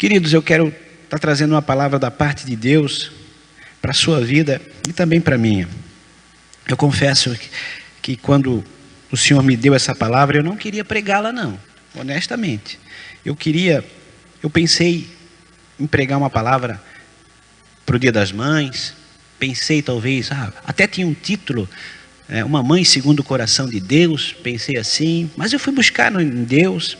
Queridos, eu quero estar trazendo uma palavra da parte de Deus para a sua vida e também para a minha. Eu confesso que quando o Senhor me deu essa palavra, eu não queria pregá-la não, honestamente. Eu pensei em pregar uma palavra para o Dia das Mães, pensei talvez, até tinha um título, Uma Mãe Segundo o Coração de Deus, pensei assim, mas eu fui buscar em Deus,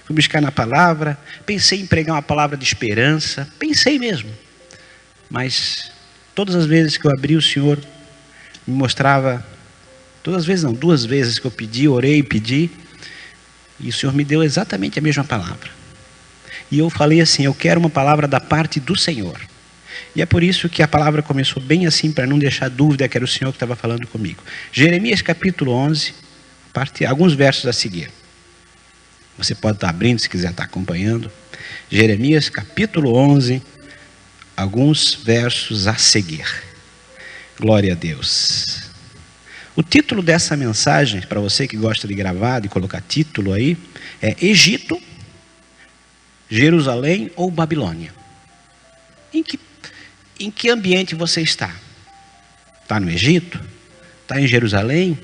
fui buscar na palavra, pensei em pregar uma palavra de esperança, pensei mesmo, mas todas as vezes que eu abri, o Senhor me mostrava, todas as vezes não, 2 vezes que eu pedi, orei e pedi, e o Senhor me deu exatamente a mesma palavra. E eu falei assim, eu quero uma palavra da parte do Senhor. E é por isso que a palavra começou bem assim, para não deixar dúvida que era o Senhor que estava falando comigo. Jeremias capítulo 11, alguns versos a seguir. Você pode estar abrindo se quiser estar acompanhando. Jeremias capítulo 11, alguns versos a seguir. Glória a Deus. O título dessa mensagem, para você que gosta de gravar, de colocar título aí, é Egito, Jerusalém ou Babilônia? Em que ambiente você está? Está no Egito? Está em Jerusalém?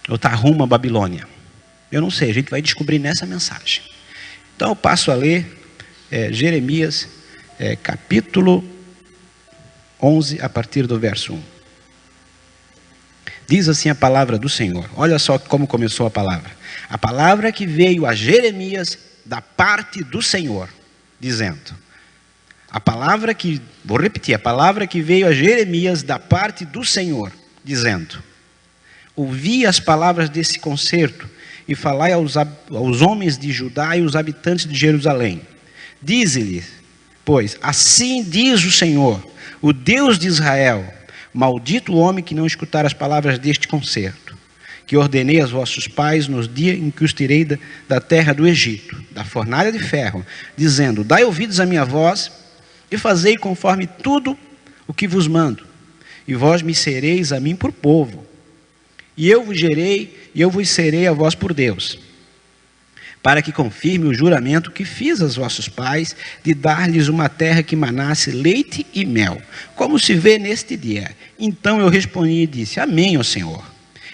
Ou está rumo à Babilônia? Eu não sei, a gente vai descobrir nessa mensagem. Então eu passo a ler Jeremias capítulo 11, a partir do verso 1. Diz assim a palavra do Senhor. Olha só como começou a palavra. A palavra que veio a Jeremias da parte do Senhor, dizendo. Vou repetir, a palavra que veio a Jeremias da parte do Senhor, dizendo. Ouvi as palavras desse concerto e falai aos homens de Judá e os habitantes de Jerusalém. Dize-lhes, pois, assim diz o Senhor, o Deus de Israel, maldito o homem que não escutar as palavras deste concerto, que ordenei aos vossos pais nos dias em que os tirei da terra do Egito, da fornalha de ferro, dizendo, dai ouvidos à minha voz e fazei conforme tudo o que vos mando, e vós me sereis a mim por povo, e eu vos gerei, e eu vos serei a vós por Deus, para que confirme o juramento que fiz aos vossos pais, de dar-lhes uma terra que manasse leite e mel, como se vê neste dia. Então eu respondi e disse, amém, ó Senhor.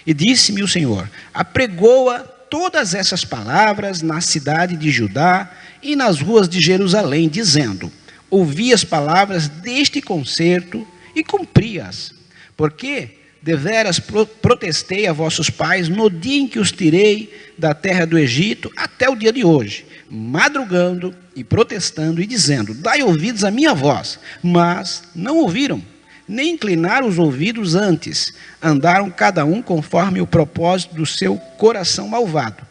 E disse-me o Senhor, apregoa todas essas palavras na cidade de Judá e nas ruas de Jerusalém, dizendo, ouvi as palavras deste concerto e cumpri-as, porque deveras protestei a vossos pais no dia em que os tirei da terra do Egito até o dia de hoje, madrugando e protestando e dizendo, dai ouvidos à minha voz, mas não ouviram, nem inclinaram os ouvidos antes, andaram cada um conforme o propósito do seu coração malvado,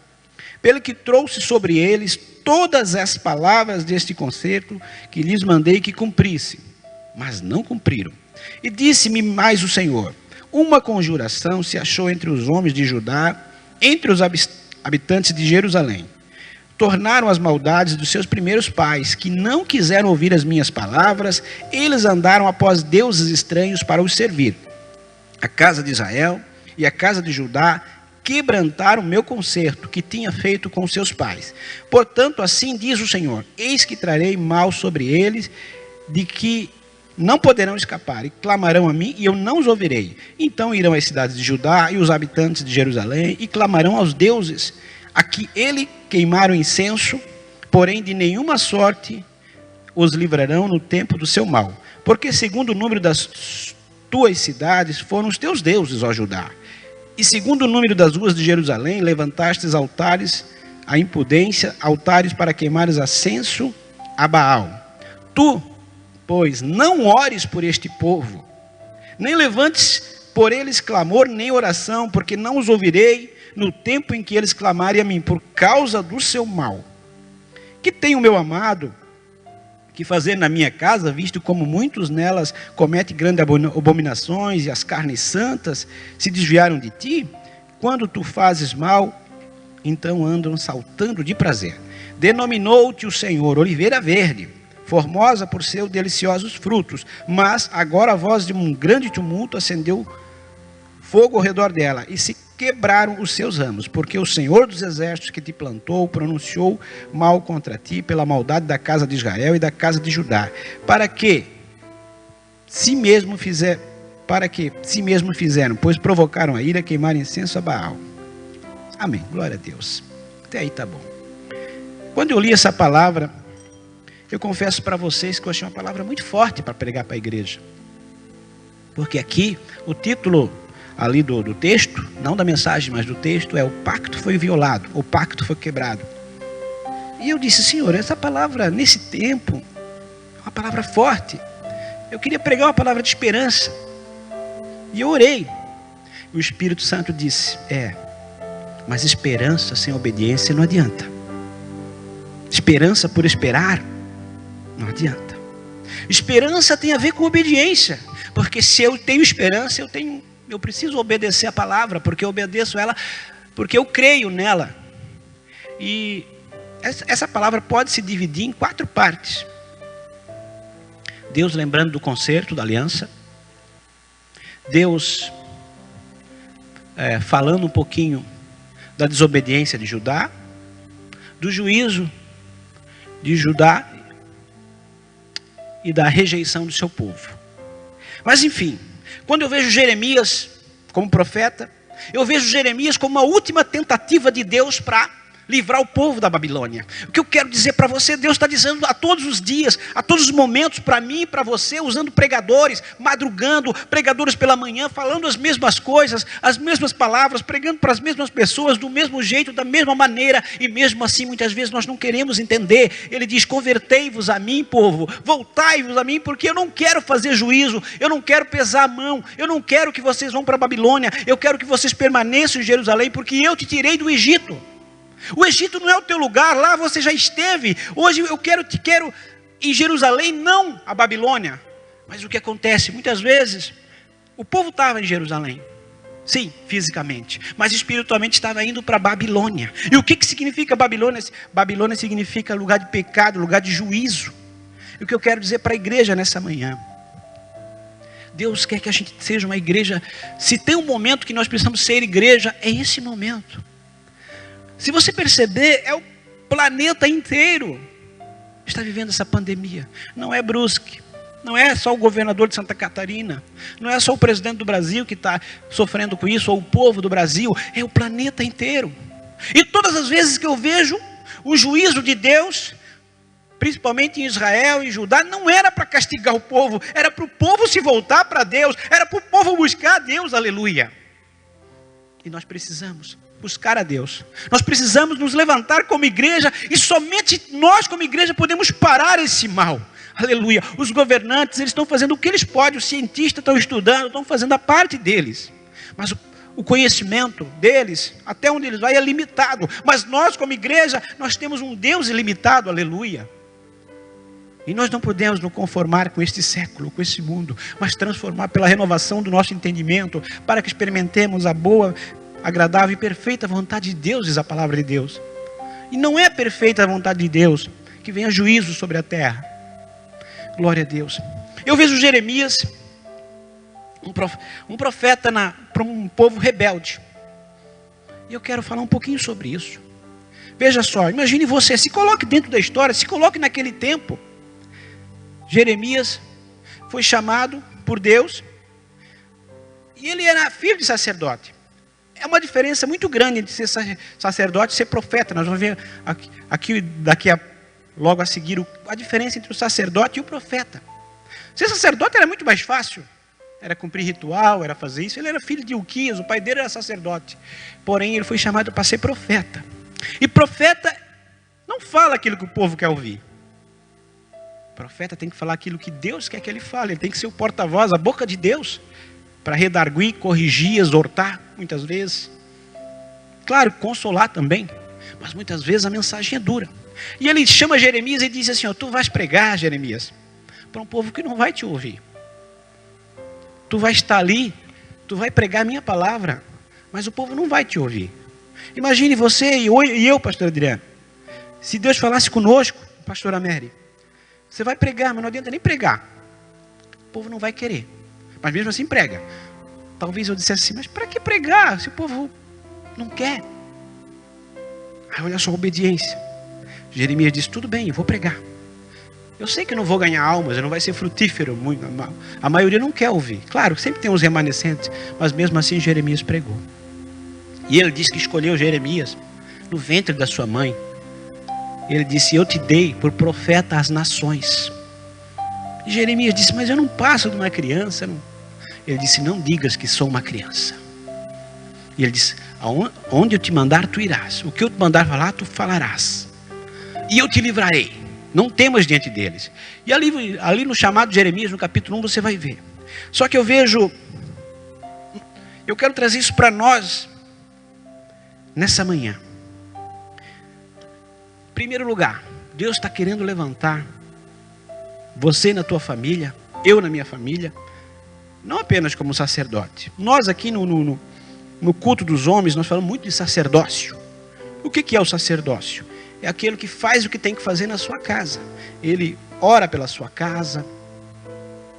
pelo que trouxe sobre eles todas as palavras deste concerto que lhes mandei que cumprissem, mas não cumpriram. E disse-me mais o Senhor, uma conjuração se achou entre os homens de Judá, entre os habitantes de Jerusalém. Tornaram as maldades dos seus primeiros pais, que não quiseram ouvir as minhas palavras, eles andaram após deuses estranhos para os servir. A casa de Israel e a casa de Judá quebrantaram o meu concerto, que tinha feito com seus pais. Portanto, assim diz o Senhor, eis que trarei mal sobre eles, de que não poderão escapar, e clamarão a mim, e eu não os ouvirei. Então irão as cidades de Judá e os habitantes de Jerusalém, e clamarão aos deuses, a que ele queimaram incenso, porém de nenhuma sorte os livrarão no tempo do seu mal. Porque segundo o número das tuas cidades foram os teus deuses, ó Judá. E segundo o número das ruas de Jerusalém, levantastes altares à impudência, altares para queimares incenso a Baal. Tu, pois, não ores por este povo, nem levantes por eles clamor, nem oração, porque não os ouvirei no tempo em que eles clamarem a mim, por causa do seu mal. Que tem o meu amado que fazer na minha casa, visto como muitos nelas cometem grandes abominações, e as carnes santas se desviaram de ti? Quando tu fazes mal, então andam saltando de prazer. Denominou-te o Senhor oliveira verde, formosa por seus deliciosos frutos, mas agora a voz de um grande tumulto acendeu fogo ao redor dela, e se quebraram os seus ramos, porque o Senhor dos exércitos que te plantou pronunciou mal contra ti pela maldade da casa de Israel e da casa de Judá, para que si mesmo fizeram, pois provocaram a ira, queimaram incenso a Baal. Amém, glória a Deus. Até aí tá bom. Quando eu li essa palavra, eu confesso para vocês que eu achei uma palavra muito forte para pregar para a igreja. Porque aqui, o título ali do texto, não da mensagem, mas do texto, é: o pacto foi violado, o pacto foi quebrado. E eu disse: Senhor, essa palavra nesse tempo é uma palavra forte. Eu queria pregar uma palavra de esperança. E eu orei. O Espírito Santo disse: mas esperança sem obediência não adianta. Esperança por esperar não adianta. Esperança tem a ver com obediência. Porque se eu tenho esperança, eu preciso obedecer a palavra, porque eu obedeço ela, porque eu creio nela. E essa palavra pode se dividir em 4 partes. Deus lembrando do concerto, da aliança. Deus falando um pouquinho da desobediência de Judá, do juízo de Judá e da rejeição do seu povo. Mas enfim, quando eu vejo Jeremias como profeta, eu vejo Jeremias como uma última tentativa de Deus para livrar o povo da Babilônia. O que eu quero dizer para você, Deus está dizendo a todos os dias, a todos os momentos, para mim e para você, usando pregadores, madrugando, pregadores pela manhã, falando as mesmas coisas, as mesmas palavras, pregando para as mesmas pessoas, do mesmo jeito, da mesma maneira, e mesmo assim, muitas vezes nós não queremos entender. Ele diz: convertei-vos a mim, povo, voltai-vos a mim, porque eu não quero fazer juízo, eu não quero pesar a mão, eu não quero que vocês vão para a Babilônia, eu quero que vocês permaneçam em Jerusalém, porque eu te tirei do Egito. O Egito não é o teu lugar, lá você já esteve. Hoje eu te quero em Jerusalém, não a Babilônia. Mas o que acontece? Muitas vezes, o povo estava em Jerusalém. Sim, fisicamente. Mas espiritualmente estava indo para a Babilônia. E o que significa Babilônia? Babilônia significa lugar de pecado, lugar de juízo. E o que eu quero dizer para a igreja nessa manhã: Deus quer que a gente seja uma igreja. Se tem um momento que nós precisamos ser igreja, é esse momento. Se você perceber, é o planeta inteiro está vivendo essa pandemia. Não é Brusque, não é só o governador de Santa Catarina, não é só o presidente do Brasil que está sofrendo com isso, ou o povo do Brasil, é o planeta inteiro. E todas as vezes que eu vejo o juízo de Deus, principalmente em Israel e Judá, não era para castigar o povo, era para o povo se voltar para Deus, era para o povo buscar a Deus, aleluia. E nós precisamos buscar a Deus. Nós precisamos nos levantar como igreja, e somente nós como igreja podemos parar esse mal. Aleluia. Os governantes, eles estão fazendo o que eles podem, os cientistas estão estudando, estão fazendo a parte deles. Mas o conhecimento deles, até onde eles vão, é limitado. Mas nós como igreja, nós temos um Deus ilimitado, aleluia. E nós não podemos nos conformar com este século, com esse mundo, mas transformar pela renovação do nosso entendimento, para que experimentemos a boa, agradável e perfeita vontade de Deus, diz a palavra de Deus. E não é perfeita a vontade de Deus que venha juízo sobre a terra. Glória a Deus. Eu vejo Jeremias, um profeta para um povo rebelde. E eu quero falar um pouquinho sobre isso. Veja só, imagine você, se coloque dentro da história, se coloque naquele tempo. Jeremias foi chamado por Deus e ele era filho de sacerdote. É uma diferença muito grande entre ser sacerdote e ser profeta. Nós vamos ver logo a seguir a diferença entre o sacerdote e o profeta. Ser sacerdote era muito mais fácil. Era cumprir ritual, era fazer isso. Ele era filho de Ilquias, o pai dele era sacerdote. Porém, ele foi chamado para ser profeta. E profeta não fala aquilo que o povo quer ouvir. O profeta tem que falar aquilo que Deus quer que ele fale. Ele tem que ser o porta-voz, a boca de Deus, para redarguir, corrigir, exortar, muitas vezes. Claro, consolar também. Mas muitas vezes a mensagem é dura. E ele chama Jeremias e diz assim: tu vais pregar, Jeremias, para um povo que não vai te ouvir. Tu vais estar ali, tu vai pregar a minha palavra, mas o povo não vai te ouvir. Imagine você e eu, pastor Adriano. Se Deus falasse conosco, pastora Mary, você vai pregar, mas não adianta nem pregar. O povo não vai querer. Mas mesmo assim prega. Talvez eu dissesse assim: mas para que pregar? Se o povo Não quer. Aí olha só a obediência. Jeremias disse, tudo bem, eu vou pregar. Eu sei que não vou ganhar almas, não vai ser frutífero. A maioria não quer ouvir. Claro, sempre tem uns remanescentes, mas mesmo assim Jeremias pregou. E ele disse que escolheu Jeremias no ventre da sua mãe. Ele disse, eu te dei por profeta às nações. E Jeremias disse, mas eu não passo de uma criança. Não. Ele disse, não digas que sou uma criança. E ele disse, onde eu te mandar, tu irás. O que eu te mandar falar, tu falarás. E eu te livrarei. Não temas diante deles. E ali no chamado de Jeremias, no capítulo 1, você vai ver. Só que eu quero trazer isso para nós, nessa manhã. Em primeiro lugar, Deus está querendo levantar você na tua família, eu na minha família, não apenas como sacerdote. Nós aqui no culto dos homens, nós falamos muito de sacerdócio. O que é o sacerdócio? É aquele que faz o que tem que fazer na sua casa. Ele ora pela sua casa,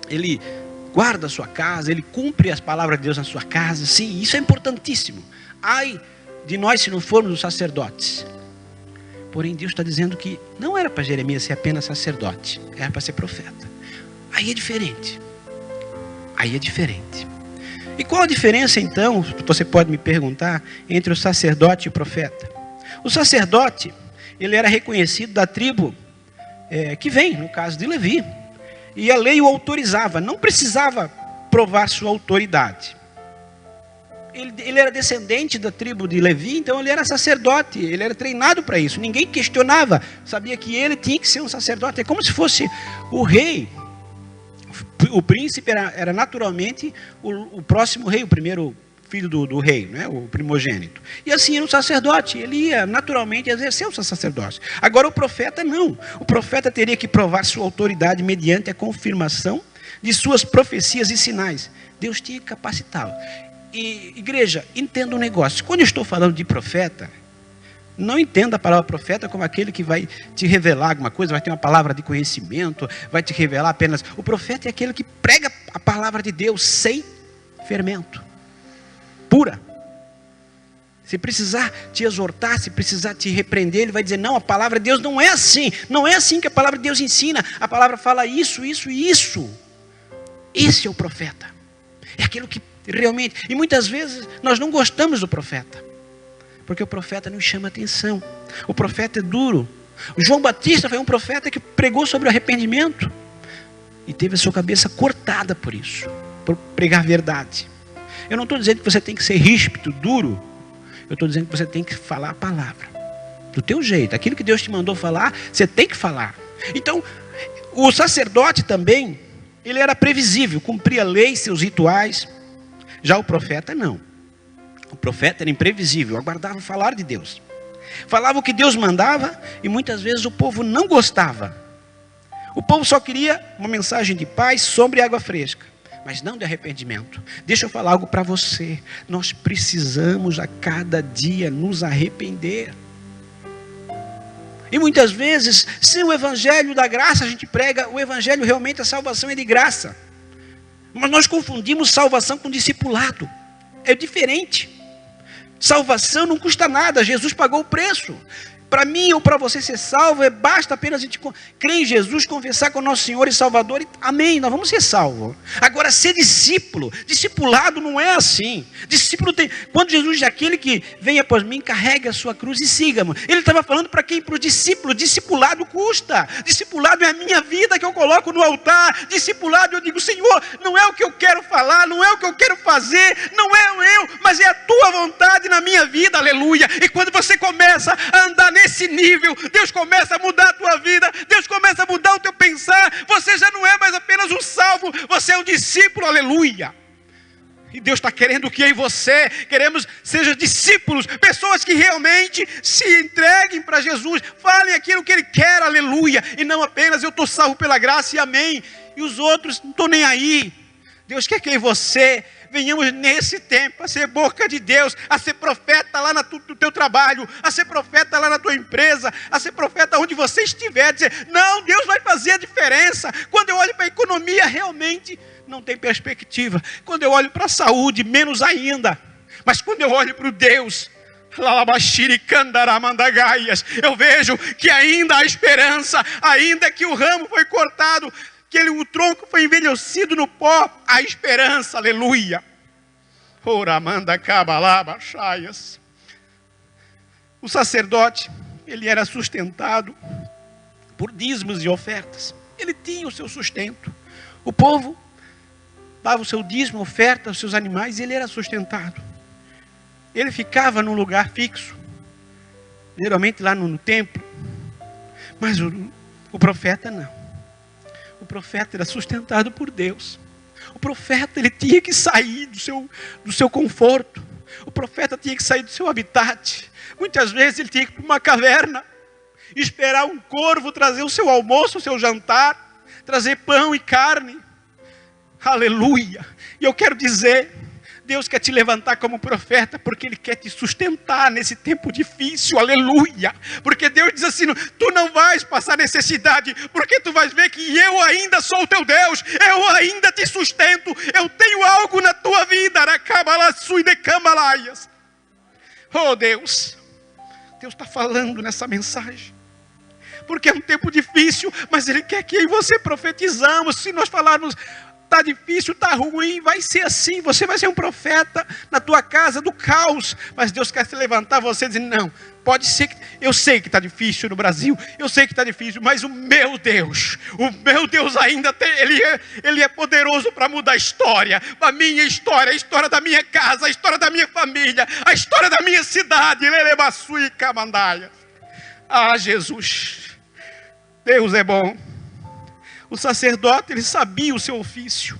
ele guarda a sua casa, ele cumpre as palavras de Deus na sua casa. Sim, isso é importantíssimo. Ai de nós se não formos os sacerdotes. Porém, Deus está dizendo que não era para Jeremias ser apenas sacerdote, era para ser profeta. Aí é diferente. Aí é diferente. E qual a diferença então, você pode me perguntar, entre o sacerdote e o profeta? O sacerdote, ele era reconhecido da tribo que vem, no caso de Levi. E a lei o autorizava, não precisava provar sua autoridade. Ele era descendente da tribo de Levi, então ele era sacerdote, ele era treinado para isso. Ninguém questionava, sabia que ele tinha que ser um sacerdote. É como se fosse o rei. O príncipe era naturalmente o próximo rei, o primeiro filho do rei, né? O primogênito. E assim era um sacerdote, ele ia naturalmente exercer o seu sacerdócio. Agora o profeta não. O profeta teria que provar sua autoridade mediante a confirmação de suas profecias e sinais. Deus tinha que capacitá-lo. E, igreja, entenda um negócio. Quando eu estou falando de profeta, não entenda a palavra profeta como aquele que vai te revelar alguma coisa, vai ter uma palavra de conhecimento, vai te revelar apenas. O profeta é aquele que prega a palavra de Deus sem fermento, pura. Se precisar te exortar, se precisar te repreender, ele vai dizer, não, a palavra de Deus não é assim. Não é assim que a palavra de Deus ensina. A palavra fala isso, isso e isso. Esse é o profeta. É aquilo que realmente... E muitas vezes nós não gostamos do profeta, porque o profeta nos chama atenção. O profeta é duro. O João Batista foi um profeta que pregou sobre o arrependimento e teve a sua cabeça cortada por isso, por pregar verdade. Eu não estou dizendo que você tem que ser ríspido, duro. Eu estou dizendo que você tem que falar a palavra do teu jeito. Aquilo que Deus te mandou falar, você tem que falar. Então, o sacerdote também, ele era previsível, cumpria a lei, seus rituais. Já o profeta não. O profeta era imprevisível, aguardava falar de Deus. Falava o que Deus mandava e muitas vezes o povo não gostava. O povo só queria uma mensagem de paz, sombra e água fresca, mas não de arrependimento. Deixa eu falar algo para você. Nós precisamos a cada dia nos arrepender. E muitas vezes, sem o evangelho da graça, a gente prega, o evangelho realmente, a salvação é de graça. Mas nós confundimos salvação com discipulado. É diferente. Salvação não custa nada, Jesus pagou o preço. Para mim ou para você ser salvo, basta apenas a gente crer em Jesus, confessar com o nosso Senhor e Salvador, e amém, nós vamos ser salvos. Agora, ser discípulo, discipulado não é assim. Discípulo tem, quando Jesus diz, aquele que vem após mim, carregue a sua cruz e siga-me. Ele estava falando para quem? Para os discípulos. Discipulado custa. Discipulado é a minha vida que eu coloco no altar. Discipulado eu digo, Senhor, não é o que eu quero falar, não é o que eu quero fazer, não é eu, mas é a tua vontade na minha vida, aleluia. E quando você começa a andar nesse nível, Deus começa a mudar a tua vida, Deus começa a mudar o teu pensar, você já não é mais apenas um salvo, você é um discípulo, aleluia. E Deus está querendo que eu e você, queremos, sejam discípulos, pessoas que realmente se entreguem para Jesus, falem aquilo que Ele quer, aleluia, e não apenas eu estou salvo pela graça e amém, e os outros não estou nem aí. Deus quer que eu e você venhamos nesse tempo a ser boca de Deus, a ser profeta lá no teu trabalho, a ser profeta lá na tua empresa, a ser profeta onde você estiver, dizer, não, Deus vai fazer a diferença. Quando eu olho para a economia, realmente não tem perspectiva. Quando eu olho para a saúde, menos ainda. Mas quando eu olho para o Deus Eu vejo que ainda há esperança, ainda que o ramo foi cortado, que o tronco foi envelhecido no pó, há esperança, aleluia. O sacerdote, ele era sustentado por dízimos e ofertas. Ele tinha o seu sustento. O povo dava o seu dízimo, oferta, os seus animais, e ele era sustentado. Ele ficava num lugar fixo, geralmente lá no templo. Mas o profeta não. O profeta era sustentado por Deus. O profeta, ele tinha que sair do seu conforto. O profeta tinha que sair do seu habitat. Muitas vezes ele tinha que ir para uma caverna, esperar um corvo trazer o seu almoço, o seu jantar, trazer pão e carne. Aleluia. E eu quero dizer, Deus quer te levantar como profeta, porque Ele quer te sustentar nesse tempo difícil, aleluia. Porque Deus diz assim, tu não vais passar necessidade, porque tu vais ver que eu ainda sou o teu Deus, eu ainda te sustento, eu tenho algo na tua vida. Oh Deus, Deus está falando nessa mensagem. Porque é um tempo difícil, mas Ele quer que eu e você profetizamos. Se nós falarmos, está difícil, está ruim, vai ser assim. Você vai ser um profeta na tua casa do caos. Mas Deus quer se levantar você dizendo, não, pode ser que... Eu sei que está difícil no Brasil, eu sei que está difícil, mas o meu Deus ainda tem, Ele é poderoso para mudar a história. A minha história, a história da minha casa, a história da minha família, a história da minha cidade. Ah, Jesus, Deus é bom. O sacerdote, ele sabia o seu ofício,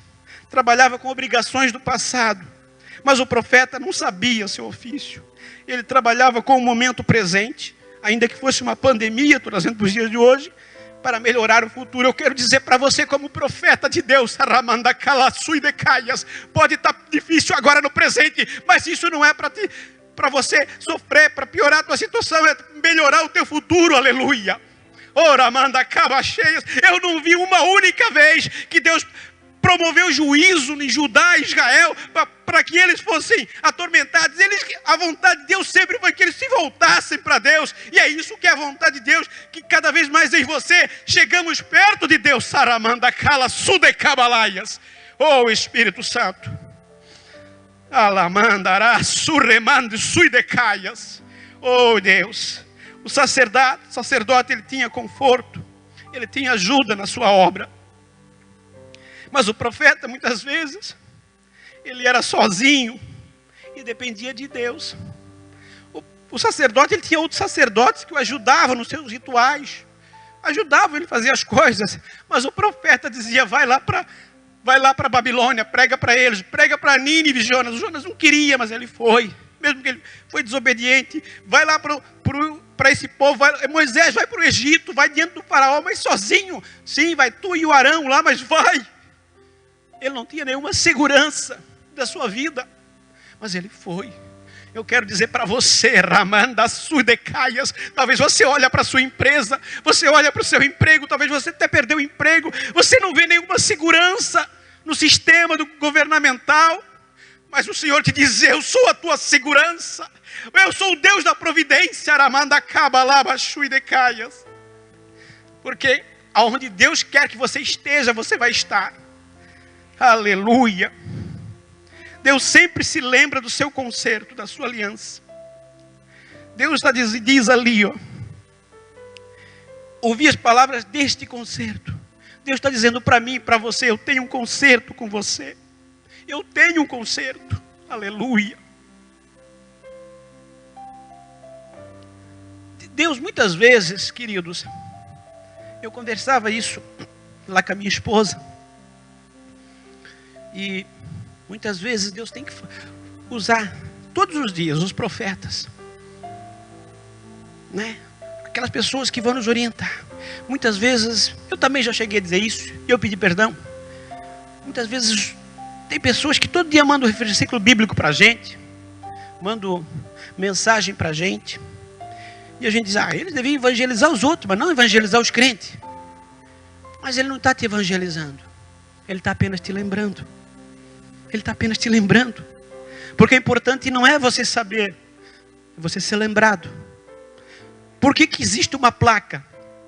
trabalhava com obrigações do passado, mas o profeta não sabia o seu ofício. Ele trabalhava com o momento presente, ainda que fosse uma pandemia, estou trazendo para os dias de hoje, para melhorar o futuro. Eu quero dizer para você, como profeta de Deus, pode estar difícil agora no presente, mas isso não é para você sofrer, para piorar a tua situação, é melhorar o teu futuro, aleluia. Ora, manda cabas cheias. Eu não vi uma única vez que Deus promoveu juízo em Judá e Israel para que eles fossem atormentados. A vontade de Deus sempre foi que eles se voltassem para Deus. E é isso que é a vontade de Deus, que cada vez mais eu e você chegamos perto de Deus. Saramanda cala sudecabalaias. Oh Espírito Santo. Alamandará surremando suidecaias. Oh Deus. O sacerdote, ele tinha conforto, ele tinha ajuda na sua obra. Mas o profeta, muitas vezes, ele era sozinho e dependia de Deus. O sacerdote, ele tinha outros sacerdotes que o ajudavam nos seus rituais, ajudavam ele a fazer as coisas. Mas o profeta dizia, vai lá para Babilônia, prega para eles, prega para Nínive, Jonas. O Jonas não queria, mas ele foi. Mesmo que ele foi desobediente, vai lá para esse povo, Moisés vai para o Egito, vai diante do faraó, mas sozinho. Sim, vai tu e o Arão lá, mas vai. Ele não tinha nenhuma segurança da sua vida, mas ele foi. Eu quero dizer para você, Ramanda Sudecaias, talvez você olhe para a sua empresa, você olha para o seu emprego, talvez você até perdeu o emprego, você não vê nenhuma segurança no sistema governamental. Mas o Senhor te diz, eu sou a tua segurança. Eu sou o Deus da providência. Porque aonde Deus quer que você esteja, você vai estar. Aleluia. Deus sempre se lembra do seu concerto, da sua aliança. Deus diz ali, ouvi as palavras deste concerto. Deus está dizendo para mim e para você, eu tenho um concerto com você. Eu tenho um concerto, aleluia. Deus, muitas vezes, queridos, eu conversava isso lá com a minha esposa, e muitas vezes Deus tem que usar todos os dias os profetas, né? Aquelas pessoas que vão nos orientar. Muitas vezes, eu também já cheguei a dizer isso, e eu pedi perdão. Muitas vezes tem pessoas que todo dia mandam versículo bíblico para a gente, mandam mensagem para a gente, e a gente diz, eles deviam evangelizar os outros, mas não evangelizar os crentes. Mas ele não está te evangelizando, ele está apenas te lembrando. Ele está apenas te lembrando. Porque o importante não é você saber você ser lembrado. Por que que existe uma placa?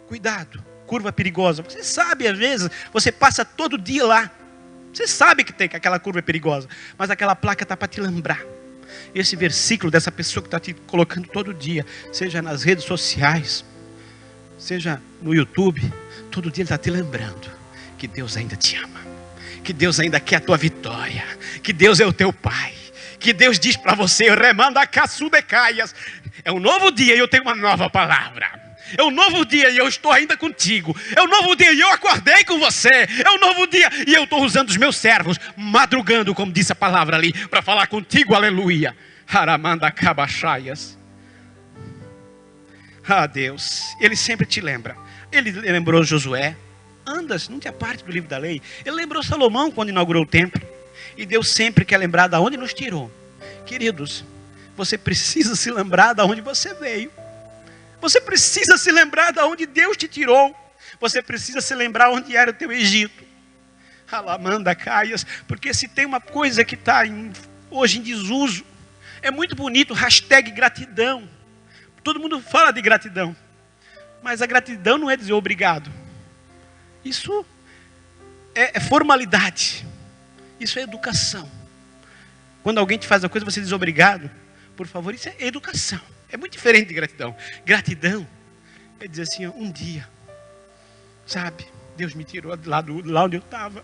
Cuidado, curva perigosa. Você sabe, às vezes, você passa todo dia lá. Você sabe que aquela curva é perigosa, mas aquela placa está para te lembrar. Esse versículo dessa pessoa que está te colocando todo dia, seja nas redes sociais, seja no YouTube, todo dia ele está te lembrando que Deus ainda te ama, que Deus ainda quer a tua vitória, que Deus é o teu Pai, que Deus diz para você, remanda a caçudecaias, é um novo dia e eu tenho uma nova palavra. É um novo dia e eu estou ainda contigo. É um novo dia e eu acordei com você. É um novo dia e eu estou usando os meus servos, madrugando, como disse a palavra ali, para falar contigo, aleluia. Haramanda cabachaias. Ah, Deus, Ele sempre te lembra. Ele lembrou Josué. Andas, não te aparte do livro da lei. Ele lembrou Salomão quando inaugurou o templo. E Deus sempre quer lembrar de onde nos tirou. Queridos, você precisa se lembrar de onde você veio. Você precisa se lembrar de onde Deus te tirou. Você precisa se lembrar onde era o teu Egito. Alamanda caias. Porque se tem uma coisa que está hoje em desuso, é muito bonito, hashtag gratidão. Todo mundo fala de gratidão. Mas a gratidão não é dizer obrigado. Isso é formalidade. Isso é educação. Quando alguém te faz a coisa, você diz obrigado. Por favor, isso é educação. É muito diferente de gratidão. Gratidão é dizer assim, um dia, sabe, Deus me tirou lá onde eu estava.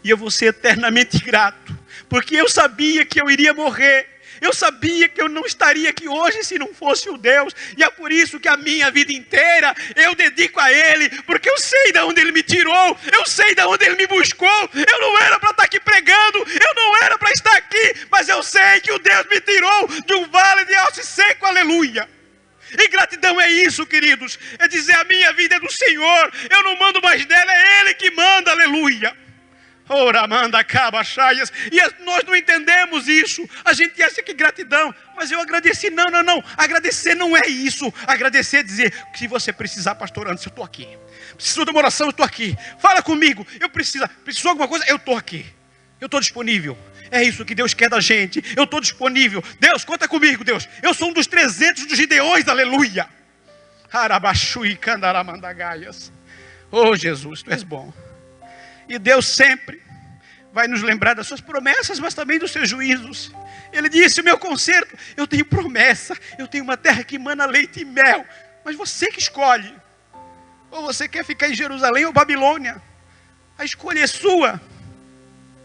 E eu vou ser eternamente grato. Porque eu sabia que eu iria morrer. Eu sabia que eu não estaria aqui hoje se não fosse o Deus. E é por isso que a minha vida inteira eu dedico a Ele. Porque eu sei de onde Ele me tirou. Eu sei de onde Ele me buscou. Eu não era para estar aqui pregando. Eu não era para estar aqui. Mas eu sei que o Deus me tirou de um vale de alce seco. Aleluia. E gratidão é isso, queridos. É dizer a minha vida é do Senhor. Eu não mando mais nela. É Ele que manda. Aleluia. Ora, manda, cabachaias. E nós não entendemos isso. A gente acha que gratidão. Mas eu agradeci. Não. Agradecer não é isso. Agradecer é dizer que se você precisar, pastor Anderson, eu estou aqui. Precisou de uma oração, eu estou aqui. Fala comigo. Precisou de alguma coisa, eu estou aqui. Eu estou disponível. É isso que Deus quer da gente. Eu estou disponível. Deus, conta comigo, Deus. Eu sou um dos 300 dos Gideões, aleluia. Harabachui candaramandagaias. Oh, Jesus, Tu és bom. E Deus sempre vai nos lembrar das suas promessas, mas também dos seus juízos. Ele disse, o meu conserto, eu tenho promessa, eu tenho uma terra que emana leite e mel. Mas você que escolhe. Ou você quer ficar em Jerusalém ou Babilônia. A escolha é sua.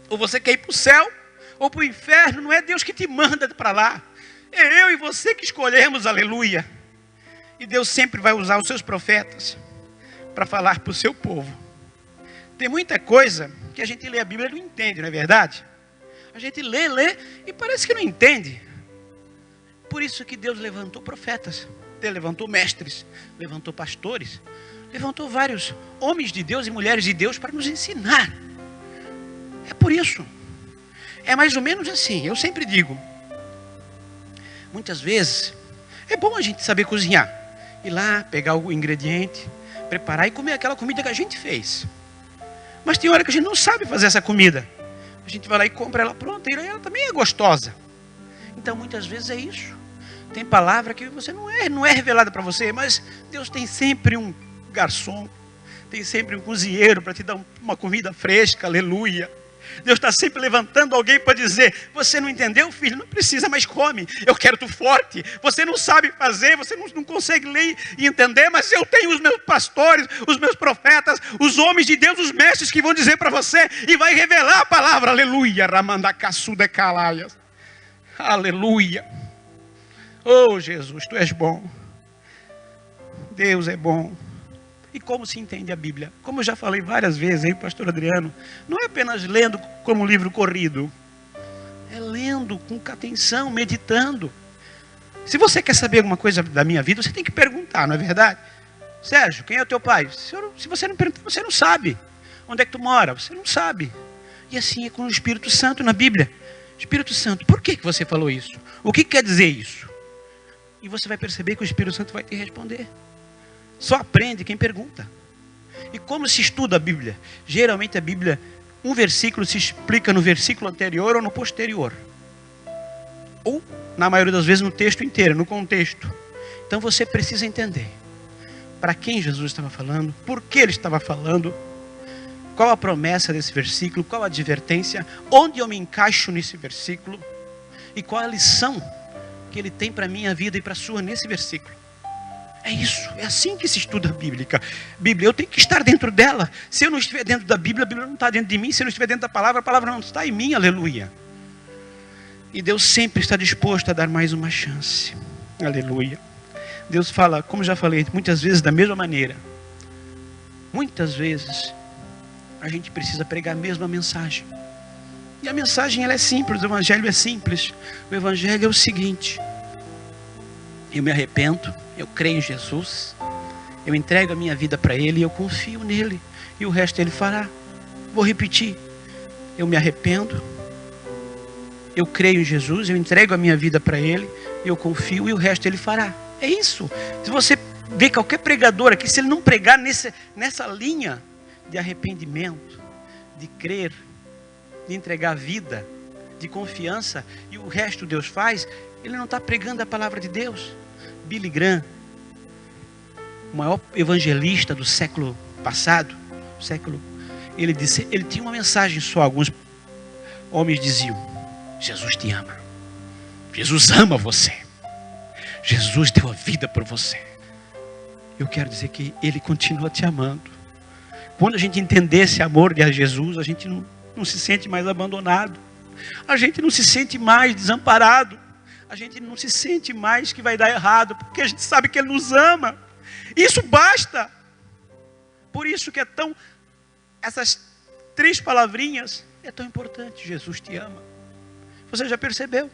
Ou você quer ir para o céu ou para o inferno. Não é Deus que te manda para lá. É eu e você que escolhemos, aleluia. E Deus sempre vai usar os seus profetas para falar para o seu povo. Tem muita coisa que a gente lê a Bíblia e não entende, não é verdade? A gente lê e parece que não entende. Por isso que Deus levantou profetas, Deus levantou mestres, levantou pastores, levantou vários homens de Deus e mulheres de Deus para nos ensinar. É por isso. É mais ou menos assim, eu sempre digo. Muitas vezes, é bom a gente saber cozinhar. Ir lá, pegar o ingrediente, preparar e comer aquela comida que a gente fez. Mas tem hora que a gente não sabe fazer essa comida. A gente vai lá e compra ela pronta. E ela também é gostosa. Então muitas vezes é isso. Tem palavra que você não é revelada para você. Mas Deus tem sempre um garçom. Tem sempre um cozinheiro para te dar uma comida fresca. Aleluia. Deus está sempre levantando alguém para dizer, você não entendeu, filho? Não precisa, mas come. Eu quero tu forte. Você não sabe fazer, você não consegue ler e entender, mas eu tenho os meus pastores, os meus profetas, os homens de Deus, os mestres que vão dizer para você e vai revelar a palavra. Aleluia. Ramandacasudecalaias. Aleluia. Oh, Jesus, Tu és bom. Deus é bom. E como se entende a Bíblia? Como eu já falei várias vezes aí, pastor Adriano, não é apenas lendo como um livro corrido. É lendo com atenção, meditando. Se você quer saber alguma coisa da minha vida, você tem que perguntar, não é verdade? Sérgio, quem é o teu pai? Se você não perguntar, você não sabe. Onde é que tu mora? Você não sabe. E assim é com o Espírito Santo na Bíblia. Espírito Santo, por que você falou isso? O que quer dizer isso? E você vai perceber que o Espírito Santo vai te responder. Só aprende quem pergunta. E como se estuda a Bíblia? Geralmente a Bíblia, um versículo se explica no versículo anterior ou no posterior. Ou na maioria das vezes, no texto inteiro, no contexto. Então você precisa entender para quem Jesus estava falando, por que ele estava falando, qual a promessa desse versículo, qual a advertência, onde eu me encaixo nesse versículo e qual a lição que ele tem para a minha vida e para a sua nesse versículo. É isso, é assim que se estuda a Bíblia. Eu tenho que estar dentro dela. Se eu não estiver dentro da Bíblia, a Bíblia não está dentro de mim. Se eu não estiver dentro da palavra, a palavra não está em mim, aleluia. E Deus sempre está disposto a dar mais uma chance, aleluia. Deus fala, como já falei, muitas vezes da mesma maneira. Muitas vezes a gente precisa pregar a mesma mensagem. E a mensagem ela é simples, o evangelho é simples. O evangelho é o seguinte: eu me arrependo, eu creio em Jesus, eu entrego a minha vida para Ele e eu confio nele. E o resto Ele fará. Vou repetir: eu me arrependo, eu creio em Jesus, eu entrego a minha vida para Ele, eu confio e o resto Ele fará. É isso. Se você vê qualquer pregador aqui, se ele não pregar nessa linha de arrependimento, de crer, de entregar a vida, de confiança, e o resto Deus faz, ele não está pregando a palavra de Deus. Billy Graham, o maior evangelista do século passado, ele tinha uma mensagem só. Alguns homens diziam: Jesus te ama, Jesus ama você, Jesus deu a vida por você. Eu quero dizer que Ele continua te amando. Quando a gente entender esse amor de Jesus, a gente não se sente mais abandonado, a gente não se sente mais desamparado, a gente não se sente mais que vai dar errado, porque a gente sabe que Ele nos ama. Isso basta. Por isso que essas 3 palavrinhas é tão importante. Jesus te ama. Você já percebeu?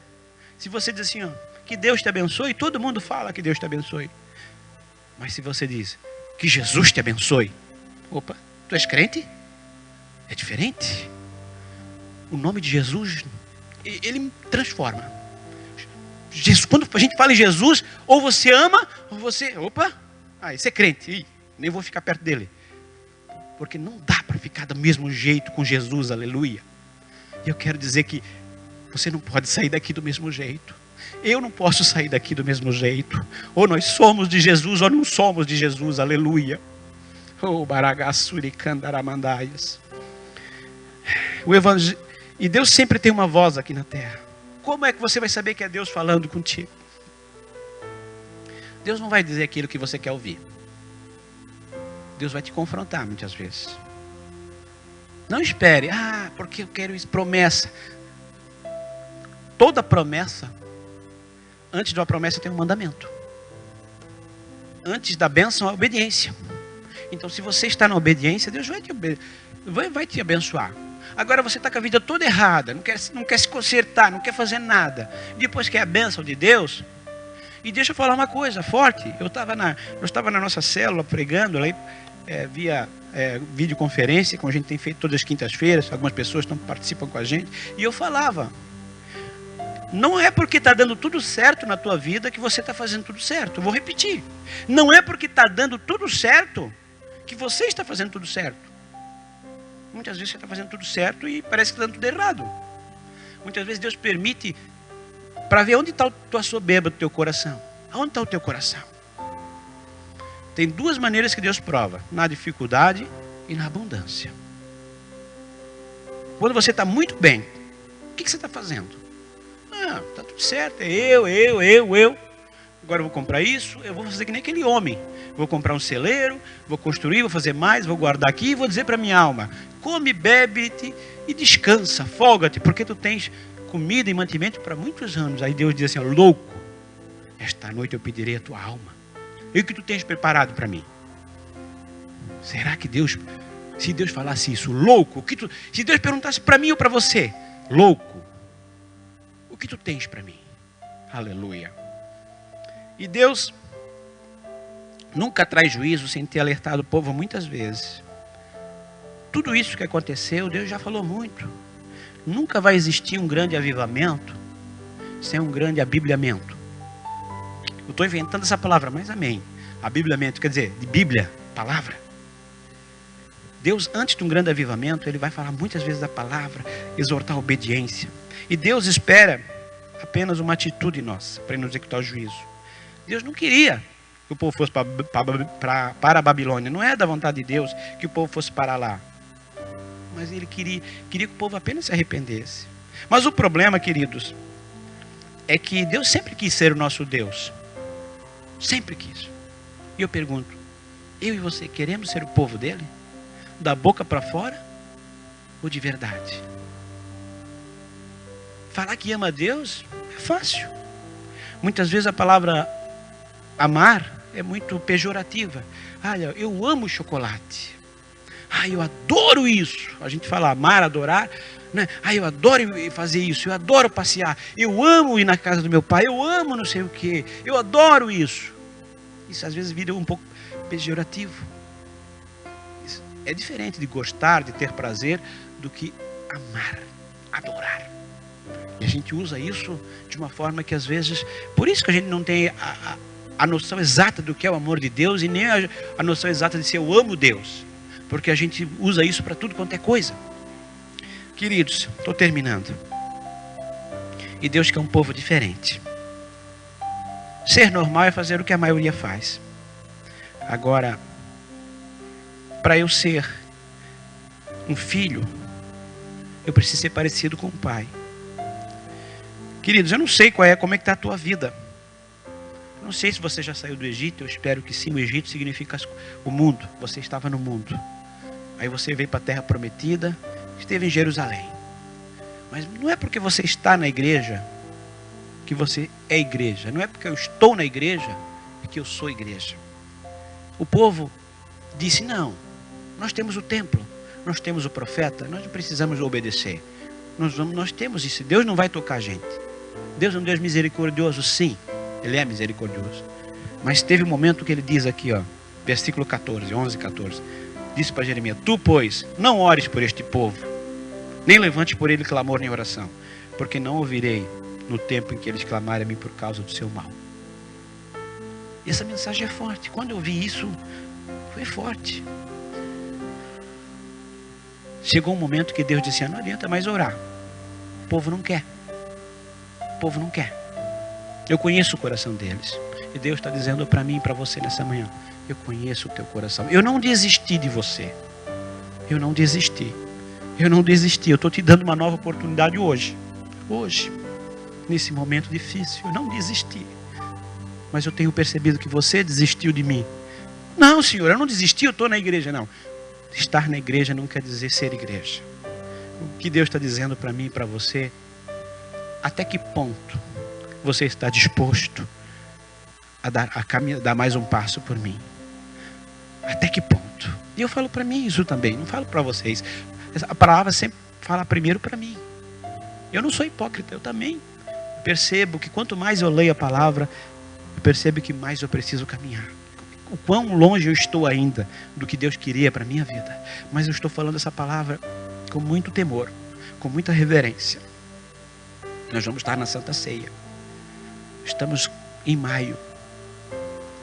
Se você diz assim, ó, que Deus te abençoe, todo mundo fala que Deus te abençoe. Mas se você diz que Jesus te abençoe, opa, tu és crente? É diferente. O nome de Jesus, ele transforma. Jesus, quando a gente fala em Jesus, ou você ama, ou você, opa, esse é crente, nem vou ficar perto dele. Porque não dá para ficar do mesmo jeito com Jesus, aleluia. E eu quero dizer que você não pode sair daqui do mesmo jeito. Eu não posso sair daqui do mesmo jeito. Ou nós somos de Jesus, ou não somos de Jesus, aleluia. Oh, baragassuri candaramandaias. O evangelho. E Deus sempre tem uma voz aqui na terra. Como é que você vai saber que é Deus falando contigo? Deus não vai dizer aquilo que você quer ouvir. Deus vai te confrontar muitas vezes. Não espere, porque eu quero isso, promessa. Toda promessa, antes de uma promessa tem um mandamento. Antes da bênção, a obediência. Então, se você está na obediência, Deus vai te abençoar. Agora você está com a vida toda errada, não quer se consertar, não quer fazer nada. Depois quer a bênção de Deus. E deixa eu falar uma coisa forte. Eu estava na nossa célula pregando lá, via videoconferência, como a gente tem feito todas as quintas-feiras. Algumas pessoas participam com a gente. E eu falava: não é porque está dando tudo certo na tua vida que você está fazendo tudo certo. Eu vou repetir. Não é porque está dando tudo certo que você está fazendo tudo certo. Muitas vezes você está fazendo tudo certo e parece que está dando tudo errado. Muitas vezes Deus permite para ver onde está a tua soberba do teu coração. Aonde está o teu coração? Tem 2 maneiras que Deus prova: na dificuldade e na abundância. Quando você está muito bem, o que você está fazendo? Está tudo certo, é eu. Agora eu vou comprar isso, eu vou fazer que nem aquele homem. Vou comprar um celeiro, vou construir, vou fazer mais, vou guardar aqui e vou dizer para minha alma: come, bebe-te e descansa, folga-te, porque tu tens comida e mantimento para muitos anos. Aí Deus diz assim: louco, esta noite eu pedirei a tua alma. E o que tu tens preparado para mim? Será que Deus, se Deus falasse isso, louco, se Deus perguntasse para mim ou para você, louco, o que tu tens para mim? Aleluia. E Deus nunca traz juízo sem ter alertado o povo muitas vezes. Tudo isso que aconteceu, Deus já falou muito. Nunca vai existir um grande avivamento sem um grande abibliamento. Eu estou inventando essa palavra, mas amém. Abibliamento quer dizer, de Bíblia, palavra. Deus, antes de um grande avivamento, Ele vai falar muitas vezes da palavra, exortar a obediência. E Deus espera apenas uma atitude nossa para nos executar o juízo. Deus não queria que o povo fosse para a Babilônia. Não é da vontade de Deus que o povo fosse para lá. Mas ele queria que o povo apenas se arrependesse. Mas o problema, queridos, é que Deus sempre quis ser o nosso Deus. Sempre quis. E eu pergunto, eu e você queremos ser o povo dele? Da boca para fora? Ou de verdade? Falar que ama a Deus é fácil. Muitas vezes a palavra amar é muito pejorativa. Olha, eu amo chocolate. Eu adoro isso. A gente fala amar, adorar, né? Eu adoro fazer isso, eu adoro passear, eu amo ir na casa do meu pai, eu amo não sei o que, eu adoro isso. Isso às vezes vira um pouco pejorativo. Isso é diferente de gostar, de ter prazer, do que amar, adorar. E a gente usa isso de uma forma que às vezes... Por isso que a gente não tem a noção exata do que é o amor de Deus, e nem a noção exata de se eu amo Deus. Porque a gente usa isso para tudo quanto é coisa. Queridos, estou terminando. E Deus quer um povo diferente. Ser normal é fazer o que a maioria faz. Agora, para eu ser um filho, eu preciso ser parecido com o pai. Queridos, eu não sei como é que está a tua vida. Eu não sei se você já saiu do Egito, eu espero que sim. O Egito significa o mundo. Você estava no mundo. Aí você veio para a terra prometida, esteve em Jerusalém. Mas não é porque você está na igreja que você é igreja. Não é porque eu estou na igreja que eu sou igreja. O povo disse, não, nós temos o templo, nós temos o profeta, nós não precisamos obedecer. Nós temos isso, Deus não vai tocar a gente. Deus é um Deus misericordioso, sim, Ele é misericordioso. Mas teve um momento que Ele diz aqui, versículo 14, 11, 14. Disse para Jeremias, tu, pois, não ores por este povo, nem levante por ele clamor nem oração, porque não ouvirei no tempo em que eles clamarem a mim por causa do seu mal. E essa mensagem é forte. Quando eu vi isso, foi forte. Chegou um momento que Deus disse, não adianta mais orar. O povo não quer. O povo não quer. Eu conheço o coração deles. E Deus está dizendo para mim e para você nessa manhã, eu conheço o teu coração. Eu não desisti de você. Eu não desisti. Eu não desisti. Eu estou te dando uma nova oportunidade hoje. Hoje. Nesse momento difícil. Eu não desisti. Mas eu tenho percebido que você desistiu de mim. Não, Senhor, eu não desisti, eu estou na igreja. Não. Estar na igreja não quer dizer ser igreja. O que Deus está dizendo para mim e para você, até que ponto você está disposto a dar mais um passo por mim? Até que ponto? E eu falo para mim isso também, não falo para vocês. A palavra sempre fala primeiro para mim. Eu não sou hipócrita, eu também percebo que quanto mais eu leio a palavra, eu percebo que mais eu preciso caminhar. O quão longe eu estou ainda do que Deus queria para a minha vida. Mas eu estou falando essa palavra com muito temor, com muita reverência. Nós vamos estar na Santa Ceia. Estamos em maio.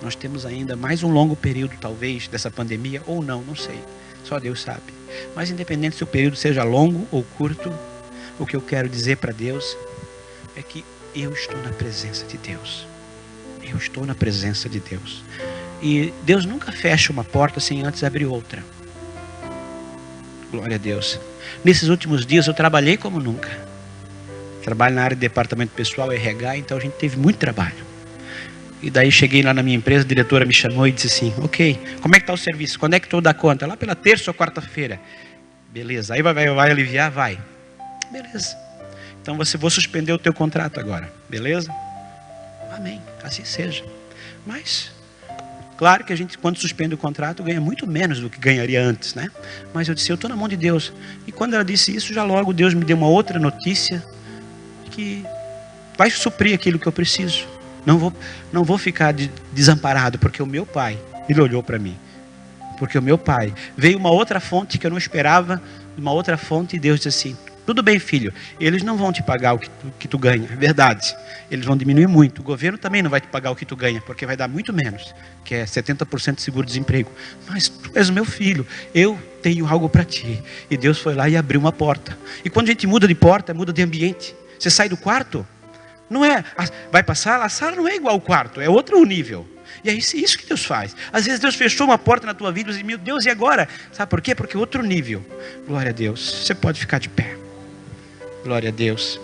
Nós temos ainda mais um longo período, talvez, dessa pandemia, ou não, não sei. Só Deus sabe. Mas independente se o período seja longo ou curto, o que eu quero dizer para Deus é que eu estou na presença de Deus. Eu estou na presença de Deus. E Deus nunca fecha uma porta sem antes abrir outra. Glória a Deus. Nesses últimos dias eu trabalhei como nunca. Trabalho na área de departamento pessoal, RH, então a gente teve muito trabalho. E daí cheguei lá na minha empresa, a diretora me chamou e disse assim, ok, como é que está o serviço? Quando é que tu dá conta? Lá pela terça ou quarta-feira. Beleza, aí vai aliviar? Vai. Beleza. Então vou suspender o teu contrato agora. Beleza? Amém, assim seja. Mas, claro que a gente, quando suspende o contrato, ganha muito menos do que ganharia antes, né? Mas eu disse, eu estou na mão de Deus. E quando ela disse isso, já logo Deus me deu uma outra notícia que vai suprir aquilo que eu preciso. Não vou ficar desamparado, porque o meu pai, ele olhou para mim. Porque o meu pai, veio uma outra fonte que eu não esperava, uma outra fonte, e Deus disse assim, tudo bem, filho, eles não vão te pagar o que tu ganha, é verdade. Eles vão diminuir muito. O governo também não vai te pagar o que tu ganha, porque vai dar muito menos, que é 70% de seguro-desemprego. Mas tu és o meu filho, eu tenho algo para ti. E Deus foi lá e abriu uma porta. E quando a gente muda de porta, muda de ambiente. Você sai do quarto, Não é, vai passar, a sala não é igual ao quarto, é outro nível. E é isso que Deus faz. Às vezes Deus fechou uma porta na tua vida e diz, meu Deus, e agora? Sabe por quê? Porque é outro nível. Glória a Deus. Você pode ficar de pé. Glória a Deus.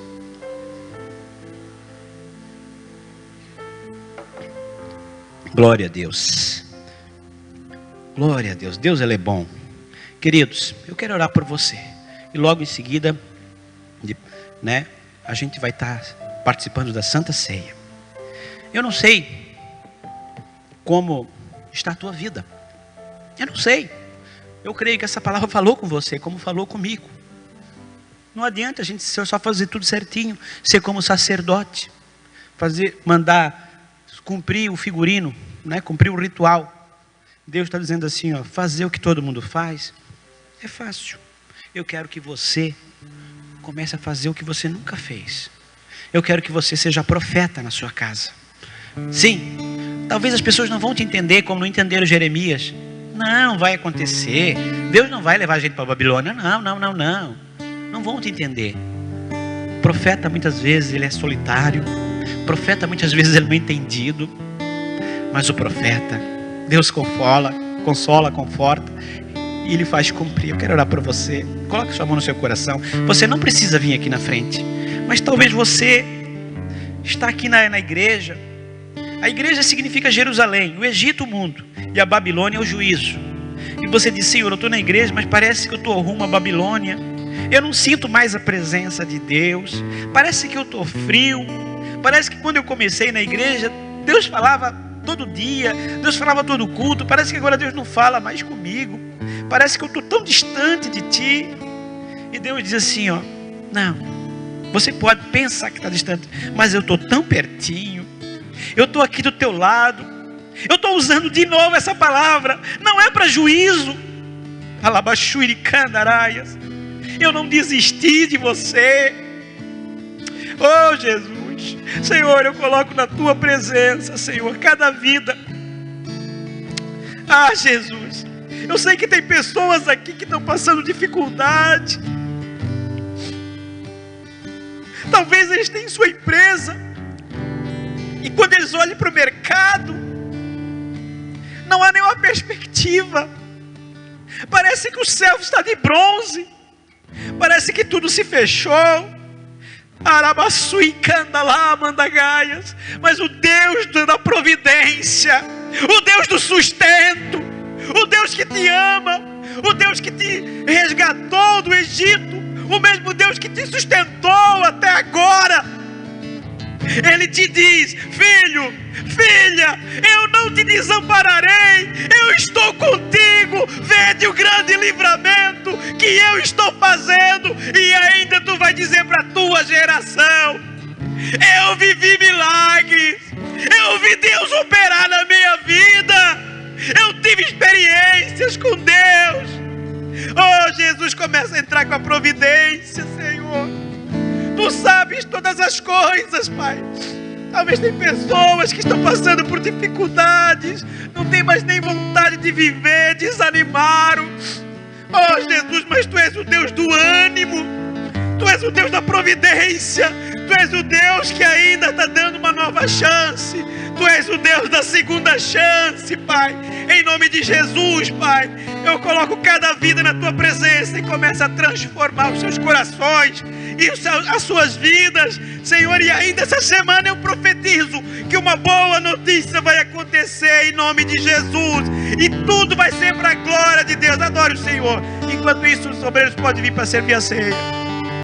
Glória a Deus. Glória a Deus. Deus, Ele é bom. Queridos, eu quero orar por você. E logo em seguida, a gente vai estar participando da Santa Ceia. Eu não sei como está a tua vida. Eu não sei. Eu creio que essa palavra falou com você, como falou comigo. Não adianta a gente só fazer tudo certinho, ser como sacerdote, mandar cumprir o figurino, cumprir o ritual. Deus está dizendo assim, fazer o que todo mundo faz é fácil. Eu quero que você comece a fazer o que você nunca fez. Eu quero que você seja profeta na sua casa. Sim, talvez as pessoas não vão te entender como não entenderam Jeremias. Não vai acontecer. Deus não vai levar a gente para a Babilônia. Não vão te entender. O profeta muitas vezes ele é solitário. O profeta muitas vezes ele não é entendido. Mas o profeta, Deus consola, conforta. E Ele faz cumprir. Eu quero orar por você. Coloque sua mão no seu coração. Você não precisa vir aqui na frente. Mas talvez você está aqui na igreja. A igreja significa Jerusalém, o Egito, o mundo, e a Babilônia é o juízo. E você diz, Senhor, eu estou na igreja, mas parece que eu estou rumo à Babilônia. Eu não sinto mais a presença de Deus. Parece que eu estou frio. Parece que quando eu comecei na igreja, Deus falava todo dia, Deus falava todo culto. Parece que agora Deus não fala mais comigo. Parece que eu estou tão distante de Ti. E Deus diz assim, não, você pode pensar que está distante, mas eu estou tão pertinho. Eu estou aqui do teu lado. Eu estou usando de novo essa palavra. Não é para juízo. Alabaxuricandaraias. Eu não desisti de você. Oh Jesus. Senhor, eu coloco na tua presença, Senhor, cada vida. Ah, Jesus. Eu sei que tem pessoas aqui que estão passando dificuldade. Talvez eles tenham sua empresa. E quando eles olham para o mercado, não há nenhuma perspectiva. Parece que o céu está de bronze. Parece que tudo se fechou. Mas o Deus da providência, o Deus do sustento, o Deus que te ama, o Deus que te resgatou do Egito, o mesmo Deus que te sustentou até agora, Ele te diz, filho, filha, eu não te desampararei, eu estou contigo, vede o grande livramento que eu estou fazendo, e ainda tu vai dizer para a tua geração, eu vivi milagres, eu vi Deus operar na minha vida, eu tive experiências com Deus. Oh, Jesus, começa a entrar com a providência, Senhor. Tu sabes todas as coisas, Pai. Talvez tem pessoas que estão passando por dificuldades, não tem mais nem vontade de viver, desanimaram. Oh, Jesus, mas Tu és o Deus do ânimo, Tu és o Deus da providência, Tu és o Deus que ainda está dando uma nova chance, Tu és o Deus da segunda chance, Pai. Em nome de Jesus, Pai, eu coloco cada vida na Tua presença e começo a transformar os seus corações e as suas vidas, Senhor. E ainda essa semana eu profetizo que uma boa notícia vai acontecer em nome de Jesus, e tudo vai ser para a glória de Deus. Adore o Senhor. Enquanto isso, os obreiros podem vir para servir a ceia.